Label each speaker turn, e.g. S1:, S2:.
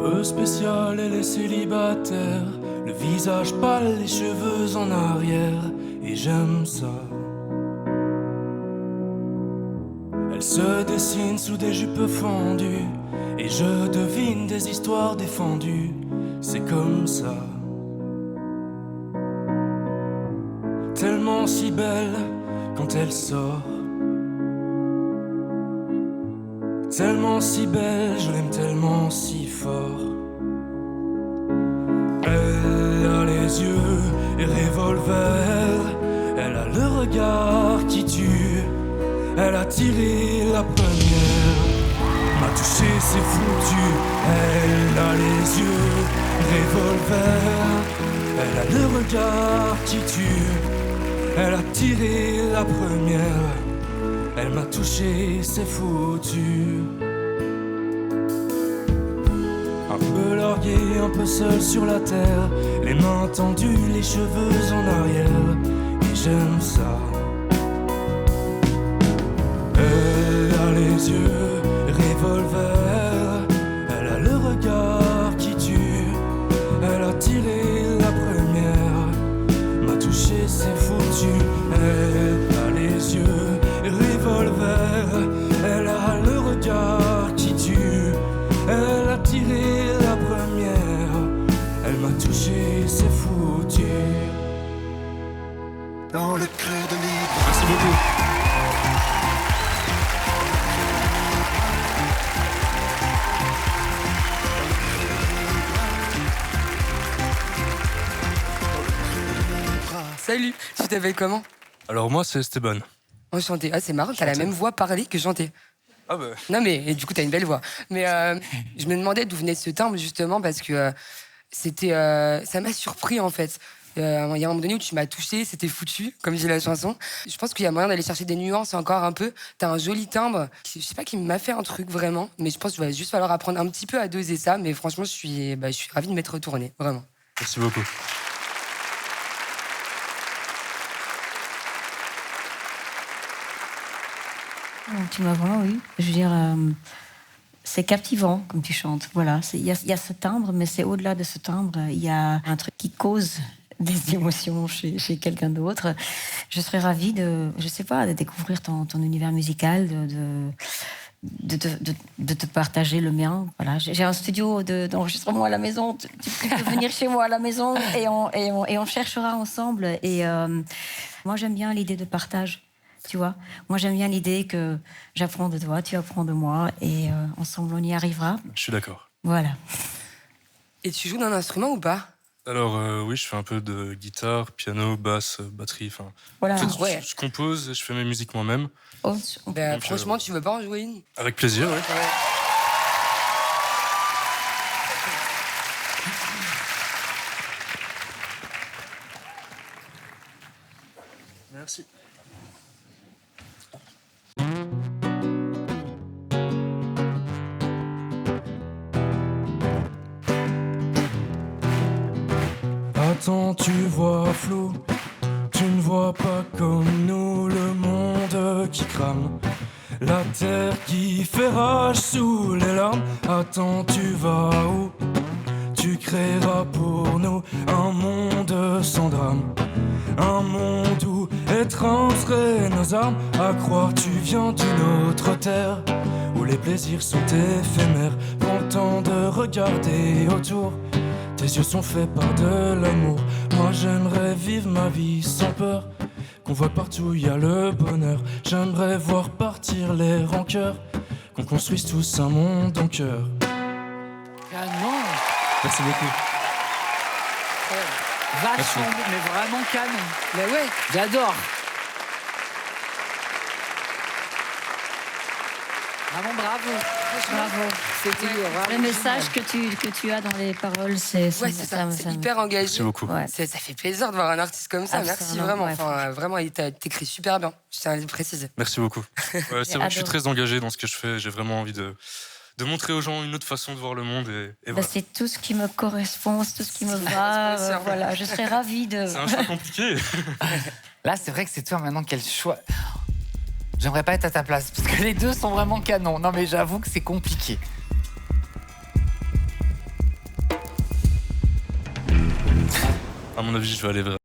S1: Peu spécial, elle est célibataire, le visage pâle, les cheveux en arrière, et j'aime ça. Elle se dessine sous des jupes fendues, et je devine des histoires défendues, c'est comme ça. Tellement si belle quand elle sort, tellement si belle, je l'aime tellement si fort. Elle a les yeux et revolver, elle a le regard qui tue, elle a tiré la première, m'a touché, c'est foutu. Elle a les yeux, revolver, elle a le regard qui tue, elle a tiré la première, elle m'a touché, c'est foutu. Un peu largué, un peu seul sur la terre, les mains tendues, les cheveux en arrière, et j'aime ça. Elle a les yeux, revolver, elle a le regard qui tue, elle a tiré la première, m'a touché, c'est foutu. Elle a les yeux, revolver, elle a le regard qui tue, elle a tiré la première, elle m'a touché, c'est foutu.
S2: Dans le creux de l'île.
S1: Merci beaucoup.
S3: Salut, tu t'appelles comment?
S1: Alors moi c'est Esteban.
S3: Enchanté. Ah, c'est marrant, t'as la même voix parlée que chantée.
S1: Ah bah.
S3: Non mais et du coup t'as une belle voix. Mais je me demandais d'où venait ce timbre justement parce que c'était, ça m'a surpris en fait. Il y a un moment donné où tu m'as touché, c'était foutu, comme dit la chanson. Je pense qu'il y a moyen d'aller chercher des nuances encore un peu. T'as un joli timbre, je sais pas qui m'a fait un truc vraiment, mais je pense qu'il va juste falloir apprendre un petit peu à doser ça. Mais franchement, je suis ravie de m'être retournée, vraiment.
S1: Merci beaucoup.
S4: Tu m'as vraiment, oui. Je veux dire, c'est captivant comme tu chantes. Voilà, il y a ce timbre, mais c'est au-delà de ce timbre. Il y a un truc qui cause des émotions chez quelqu'un d'autre. Je serais ravie de découvrir ton univers musical, de te partager le mien. Voilà, j'ai un studio d'enregistrement à la maison. Tu peux venir chez moi à la maison et on cherchera ensemble. Et moi, j'aime bien l'idée de partage. Tu vois, moi j'aime bien l'idée que j'apprends de toi, tu apprends de moi, et ensemble on y arrivera.
S1: Je suis d'accord.
S4: Voilà.
S3: Et tu joues d'un instrument ou pas?
S1: Alors oui, je fais un peu de guitare, piano, basse, batterie. Enfin,
S4: Voilà.
S1: en fait,
S3: Ouais.
S1: je compose, et je fais mes musiques moi-même.
S4: Oh,
S3: Ben,
S1: Donc,
S3: franchement, tu veux pas en jouer une?
S1: Avec plaisir, oui.
S3: Ouais.
S1: Merci. Attends, tu vois flou, tu ne vois pas comme nous le monde qui crame, la terre qui fait rage sous les larmes. Attends, tu vas où? Tu créeras pour nous un monde sans drame, un monde où étranges seraient nos armes. À croire tu viens d'une autre terre, où les plaisirs sont éphémères. Prends le temps de regarder autour, tes yeux sont faits par de l'amour. Moi j'aimerais vivre ma vie sans peur, qu'on voit partout y a le bonheur. J'aimerais voir partir les rancœurs, qu'on construise tous un monde en cœur.
S5: Canon.
S1: Merci beaucoup.
S5: Vachement, mais vraiment canon.
S3: Ben ouais.
S5: J'adore. Vraiment bravo.
S4: bravo.
S5: C'était vraiment
S4: Le message que tu as dans les paroles, c'est
S3: Ouais, c'est ça. C'est hyper engagé.
S1: Merci beaucoup.
S4: Ouais.
S3: Ça fait plaisir de voir un artiste comme ça. Merci
S4: Absolument,
S3: vraiment.
S4: ouais,
S3: Enfin, vraiment, t'écris super bien. Je tiens à le préciser.
S1: Merci beaucoup. Ouais, c'est vrai que je suis
S4: adoré.
S1: très engagé dans ce que je fais. J'ai vraiment envie de montrer aux gens une autre façon de voir le monde. Et voilà.
S4: C'est tout ce qui me correspond, c'est tout ce qui me va. Voilà, je serais ravie de.
S1: C'est un choix compliqué.
S5: Là, c'est vrai que c'est toi maintenant quel choix. J'aimerais pas être à ta place parce que les deux sont vraiment canons. Non, mais j'avoue que c'est compliqué.
S1: mon avis, je vais aller vers.